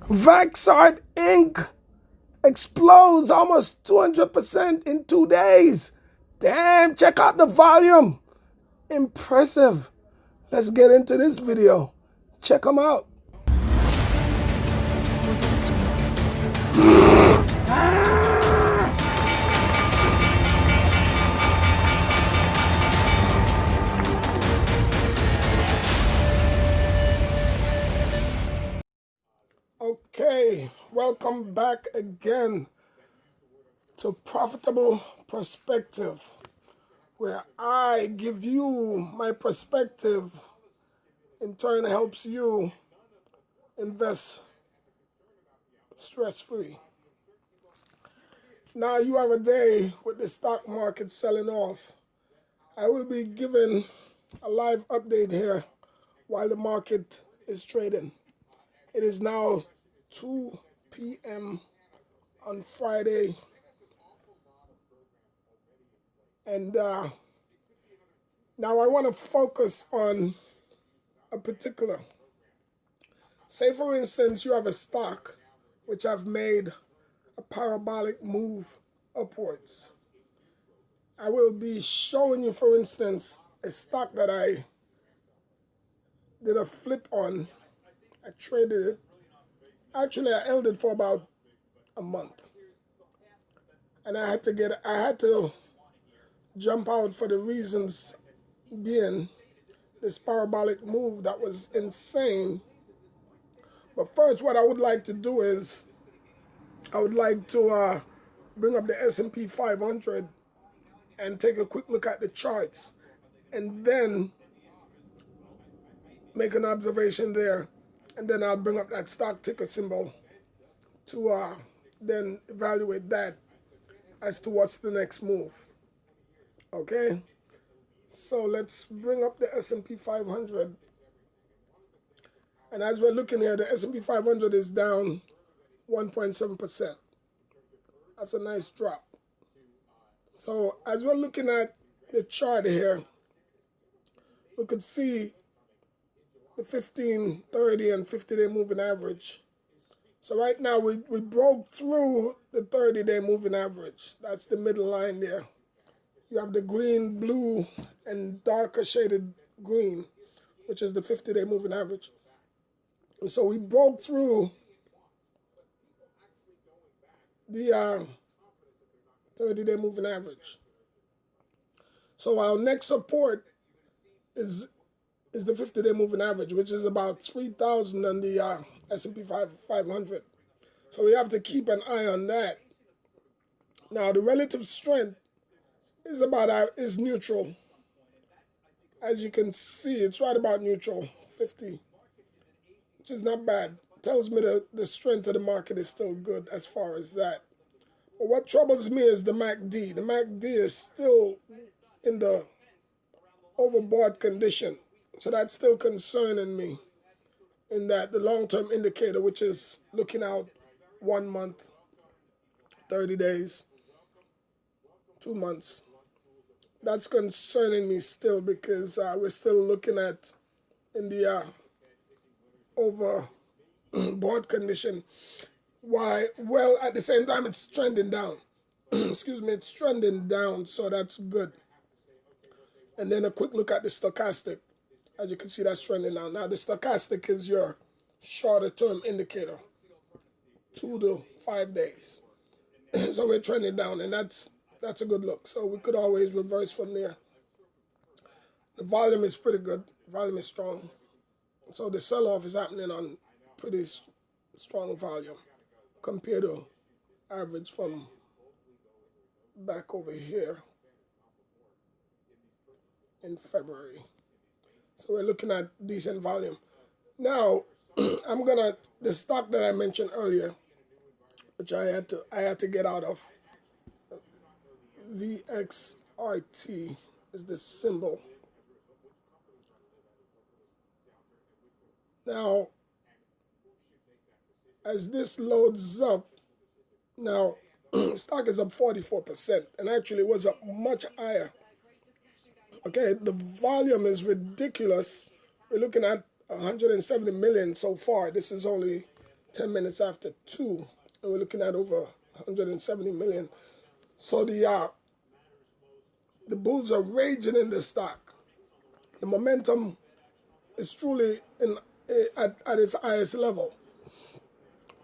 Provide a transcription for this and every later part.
Vaxart Inc. explodes almost 200% in 2 days. Damn, check out the volume. Impressive. Let's get into this video. Check them out. Okay, welcome back again to Profitable Perspective, where I give you my perspective, in turn helps you invest stress-free. Now you have a day with the stock market selling off. I will be giving a live update here while the market is trading. It is now 2 p.m. on Friday, and now I want to focus on a particular. Say for instance you have a stock which have made a parabolic move upwards. I will be showing you, for instance, a stock that I did a flip on. I traded it. Actually, I held it for about a month, and I had to jump out for the reasons being this parabolic move that was insane. But first, what I would like to do is I would like to bring up the S&P 500 and take a quick look at the charts, and then make an observation there, and then I'll bring up that stock ticker symbol to then evaluate that as to what's the next move. Okay, so let's bring up the S&P 500, and as we're looking here, the S&P 500 is down 1.7%. That's a nice drop. So as we're looking at the chart here, we could see the 15, 30, and 50-day moving average. So right now we broke through the 30-day moving average. That's the middle line there. You have the green, blue, and darker shaded green, which is the 50-day moving average. And so we broke through the 30-day moving average. So our next support is the 50-day moving average, which is about 3,000 on the S&P 500. So we have to keep an eye on that. Now the relative strength is neutral. As you can see, it's right about neutral, 50, which is not bad. It tells me that the strength of the market is still good as far as that. But what troubles me is the MACD. The MACD is still in the overbought condition. So that's still concerning me, in that the long-term indicator, which is looking out 1 month, 30 days, 2 months, that's concerning me still, because we're still looking at in the overbought condition. Why? Well, at the same time, it's trending down. Excuse me, it's trending down, so that's good. And then a quick look at the stochastic. As you can see, that's trending down. Now, the stochastic is your shorter term indicator, 2 to 5 days. So we're trending down, and that's a good look. So we could always reverse from there. The volume is pretty good. The volume is strong. So the sell-off is happening on pretty strong volume compared to average from back over here in February. So we're looking at decent volume. Now, the stock that I mentioned earlier, which I had to get out of, VXRT is the symbol. Now, as this loads up, now stock is up 44%, and actually was up much higher. Okay, the volume is ridiculous. We're looking at 170 million so far. This is only 10 minutes after 2, and we're looking at over 170 million. So the bulls are raging in the stock. The momentum is truly at its highest level.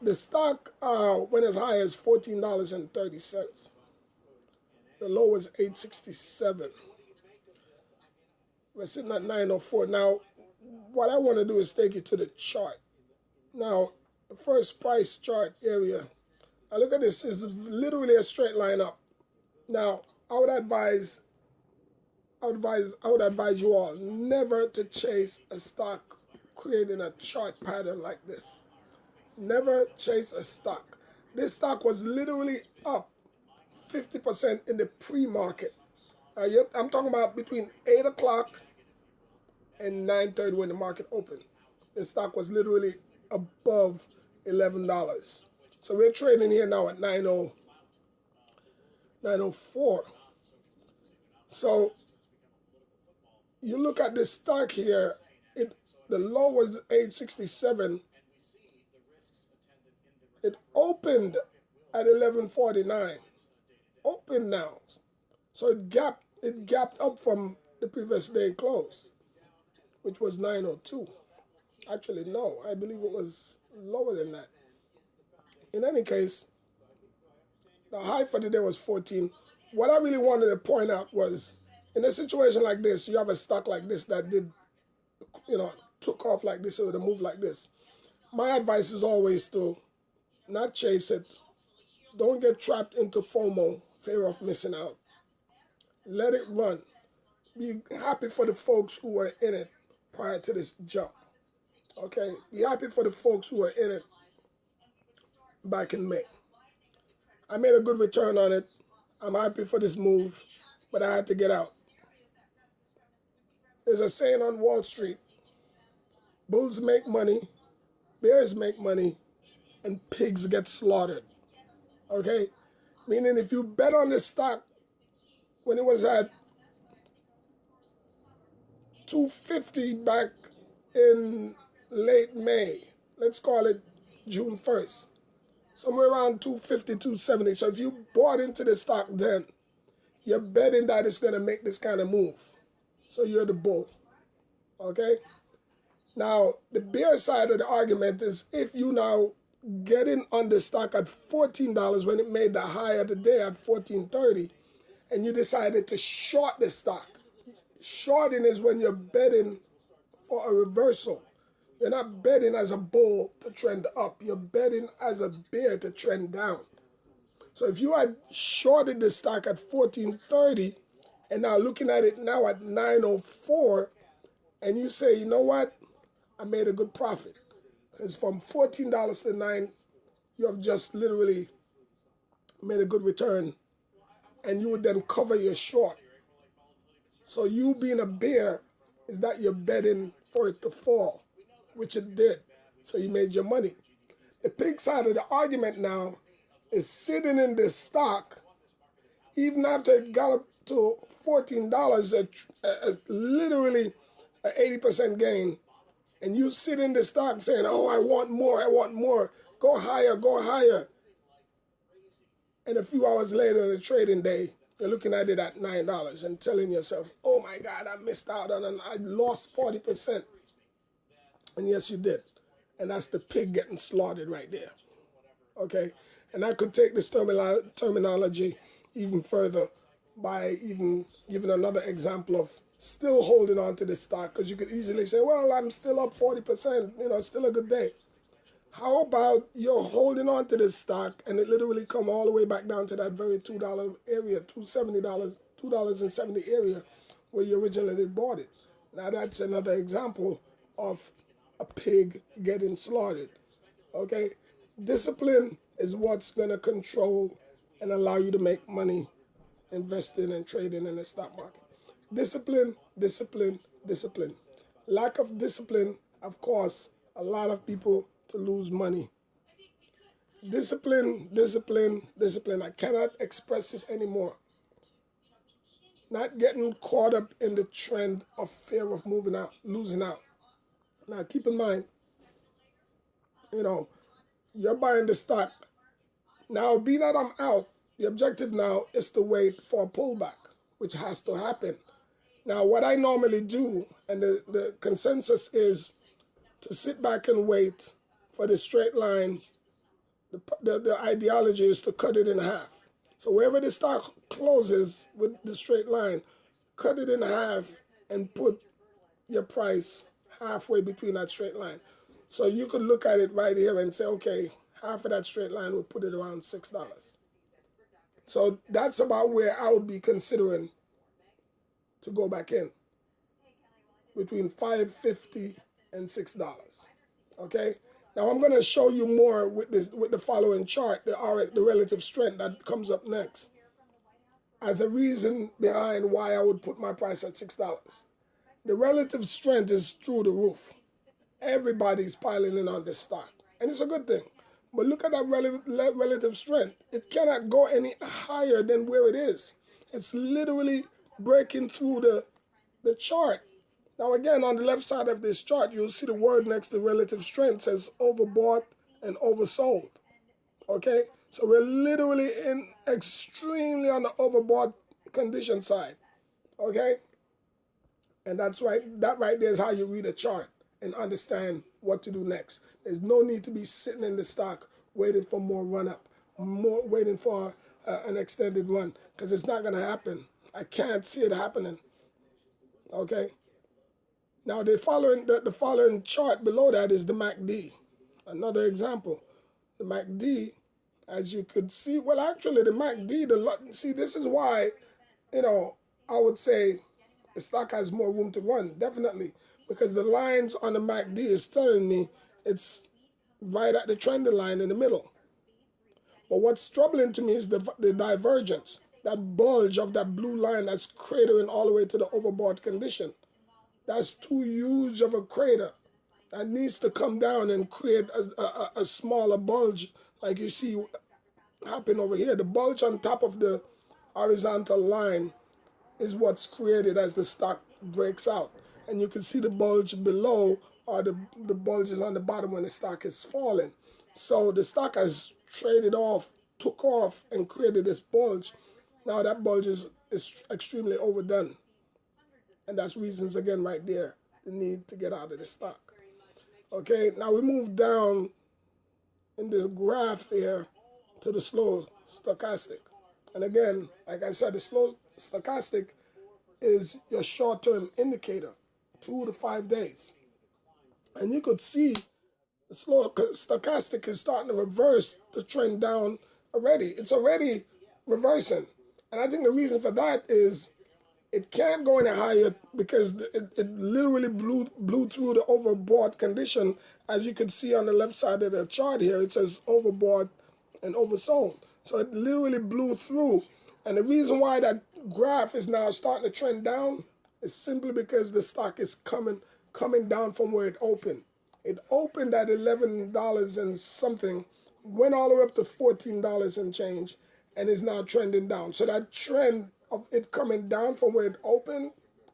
The stock went as high as $14.30. The low was $8.67. We're sitting at 904. Now, what I want to do is take you to the chart. Now, the first price chart area. Now look at this. It's literally a straight line up. Now, I would advise you all never to chase a stock creating a chart pattern like this. Never chase a stock. This stock was literally up 50% in the pre-market. I'm talking about between 8 o'clock and 9:30 when the market opened. The stock was literally above $11. So we're trading here now at 904. So you look at this stock here, the low was 867. It opened at 1149. Open now. So it gapped up from the previous day close, which was 902. Actually, no, I believe it was lower than that. In any case, the high for the day was 14. What I really wanted to point out was, in a situation like this, you have a stock like this that did, took off like this or the move like this. My advice is always to not chase it. Don't get trapped into FOMO, fear of missing out. Let it run. Be happy for the folks who were in it prior to this jump. Okay? Be happy for the folks who were in it back in May. I made a good return on it. I'm happy for this move, but I had to get out. There's a saying on Wall Street, bulls make money, bears make money, and pigs get slaughtered. Okay? Meaning if you bet on this stock when it was at 250 back in late May, let's call it June 1st, somewhere around 250, 270. So if you bought into the stock then, you're betting that it's going to make this kind of move. So you're the bull. Okay? Now, the bear side of the argument is if you now get in on the stock at $14 when it made the high of the day at $14.30, and you decided to short the stock. Shorting is when you're betting for a reversal. You're not betting as a bull to trend up. You're betting as a bear to trend down. So if you had shorted the stock at $14.30 and now looking at it now at $9.04, and you say, you know what, I made a good profit. Because from $14 to $9, you have just literally made a good return, and you would then cover your short. So you being a bear is that you're betting for it to fall, which it did. So you made your money. The pig side of the argument now is sitting in this stock, even after it got up to $14, literally an 80% gain, and you sit in the stock saying, oh, I want more, go higher. And a few hours later in the trading day, you're looking at it at $9 and telling yourself, oh my God, I missed out on it. I lost 40%. And yes, you did. And that's the pig getting slaughtered right there. Okay? And I could take this terminology even further by even giving another example of still holding on to the stock, because you could easily say, well, I'm still up 40%, it's still a good day. How about you're holding on to this stock and it literally come all the way back down to that very $2 area, $2.70 area where you originally bought it. Now that's another example of a pig getting slaughtered. Okay? Discipline is what's going to control and allow you to make money investing and trading in the stock market. Discipline. Lack of discipline have caused a lot of people to lose money. Discipline. I cannot express it anymore. Not getting caught up in the trend of fear of losing out. Now keep in mind, You're buying the stock. Now, be that I'm out, the objective now is to wait for a pullback, which has to happen. Now, what I normally do, and the consensus is to sit back and wait for the straight line. The ideology is to cut it in half. So wherever the stock closes with the straight line, cut it in half and put your price halfway between that straight line. So you could look at it right here and say, okay, half of that straight line would put it around $6. So that's about where I would be considering to go back in, between $5.50 and $6. Okay. Now I'm going to show you more with the following chart, the relative strength that comes up next, as a reason behind why I would put my price at $6. The relative strength is through the roof. Everybody's piling in on this stock, and it's a good thing. But look at that relative strength. It cannot go any higher than where it is. It's literally breaking through the chart. Now again, on the left side of this chart, you'll see the word next to relative strength says overbought and oversold. Okay? So we're literally in extremely on the overbought condition side. Okay? And that's right. That right there is how you read a chart and understand what to do next. There's no need to be sitting in the stock waiting for more run up, waiting for an extended run, because it's not going to happen. I can't see it happening. Okay? Now the following chart below that is the MACD. Another example. The MACD, as you could see, well actually the MACD, see, this is why, I would say the stock has more room to run, definitely, because the lines on the MACD is telling me it's right at the trending line in the middle. But what's troubling to me is the divergence, that bulge of that blue line that's cratering all the way to the overbought condition. That's too huge of a crater. That needs to come down and create a smaller bulge like you see happen over here. The bulge on top of the horizontal line is what's created as the stock breaks out. And you can see the bulge below, or the bulges on the bottom when the stock is falling. So the stock has traded off, took off, and created this bulge. Now that bulge is extremely overdone. And that's reasons, again, right there, the need to get out of the stock. Okay, now we move down in this graph here to the slow stochastic. And again, like I said, the slow stochastic is your short-term indicator, 2 to 5 days. And you could see the slow stochastic is starting to reverse the trend down already. It's already reversing. And I think the reason for that is it can't go any higher because it literally blew through the overbought condition. As you can see on the left side of the chart here, it says overbought and oversold. So it literally blew through. And the reason why that graph is now starting to trend down is simply because the stock is coming down from where it opened. It opened at $11 and something, went all the way up to $14 and change, and is now trending down. So that trend of it coming down from where it opened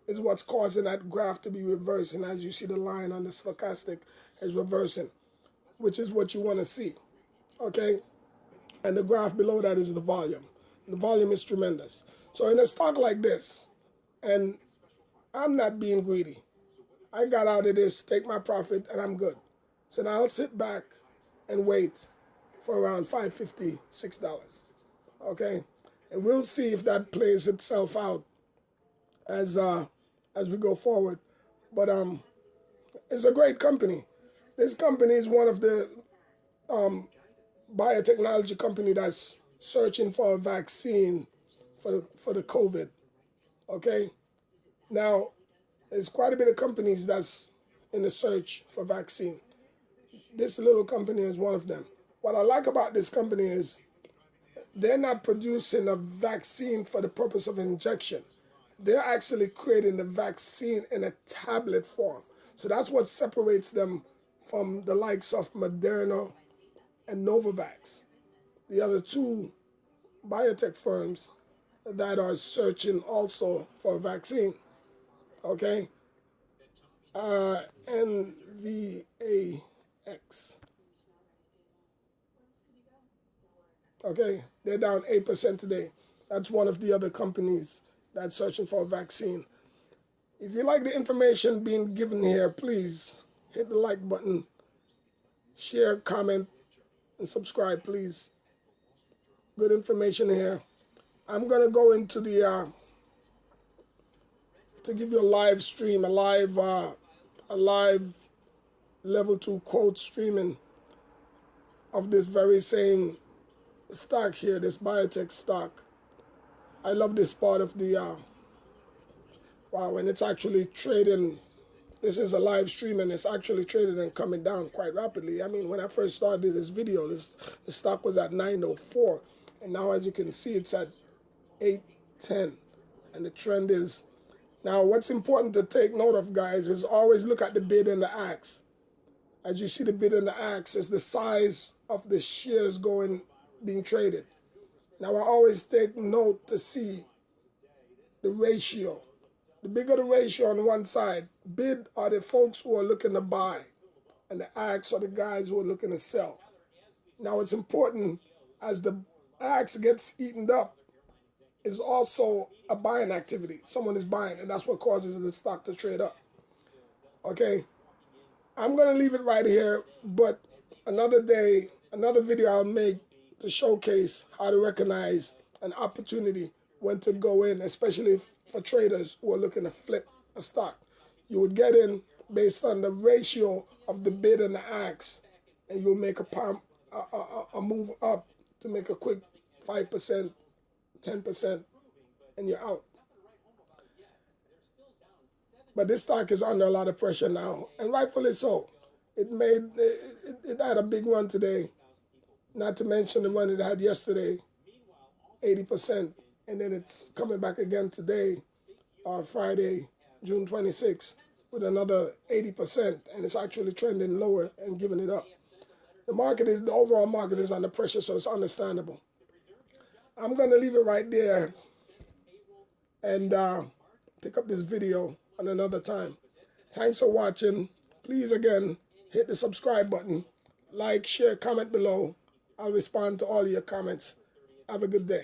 is what's causing that graph to be reversing. As you see, the line on the stochastic is reversing, which is what you want to see. Okay? And the graph below that is the volume. The volume is tremendous. So in a stock like this, and I'm not being greedy, I got out of this, take my profit, and I'm good. So now I'll sit back and wait for around $5.50, $6. Okay? And we'll see if that plays itself out as we go forward. But it's a great company. This company is one of the biotechnology company that's searching for a vaccine for the COVID. Okay? Now, there's quite a bit of companies that's in the search for vaccine. This little company is one of them. What I like about this company is they're not producing a vaccine for the purpose of injection. They're actually creating the vaccine in a tablet form. So that's what separates them from the likes of Moderna and Novavax, the other two biotech firms that are searching also for a vaccine. Okay? NVAX. Okay, they're down 8% today. That's one of the other companies that's searching for a vaccine. If you like the information being given here, please hit the like button, share, comment, and subscribe, please. Good information here. I'm gonna go into the to give you a live stream, a live level 2 quote streaming of this very same stock here, this biotech stock. I love this part of the wow, and it's actually trading. This is a live stream and it's actually trading and coming down quite rapidly. I mean, when I first started this video, the stock was at 904, and now as you can see, it's at 810, and the trend is. Now, what's important to take note of, guys, is always look at the bid and the ask. As you see, the bid and the ask is the size of the shares being traded. Now, I always take note to see the ratio. The bigger the ratio on one side, bid are the folks who are looking to buy, and the ask are the guys who are looking to sell. Now, it's important as the ask gets eaten up, is also a buying activity. Someone is buying, and that's what causes the stock to trade up. Okay, I'm going to leave it right here, but another day, another video I'll make to showcase how to recognize an opportunity when to go in, especially for traders who are looking to flip a stock. You would get in based on the ratio of the bid and the ask, and you'll make a move up to make a quick 5%, 10%, and you're out. But this stock is under a lot of pressure now, and rightfully so. It had a big run today, not to mention the run it had yesterday, 80%, and then it's coming back again today, Friday, June 26th, with another 80%, and it's actually trending lower and giving it up. The overall market is under pressure, so it's understandable. I'm going to leave it right there and pick up this video on another time. Thanks for watching. Please, again, hit the subscribe button. Like, share, comment below. I'll respond to all your comments. Have a good day.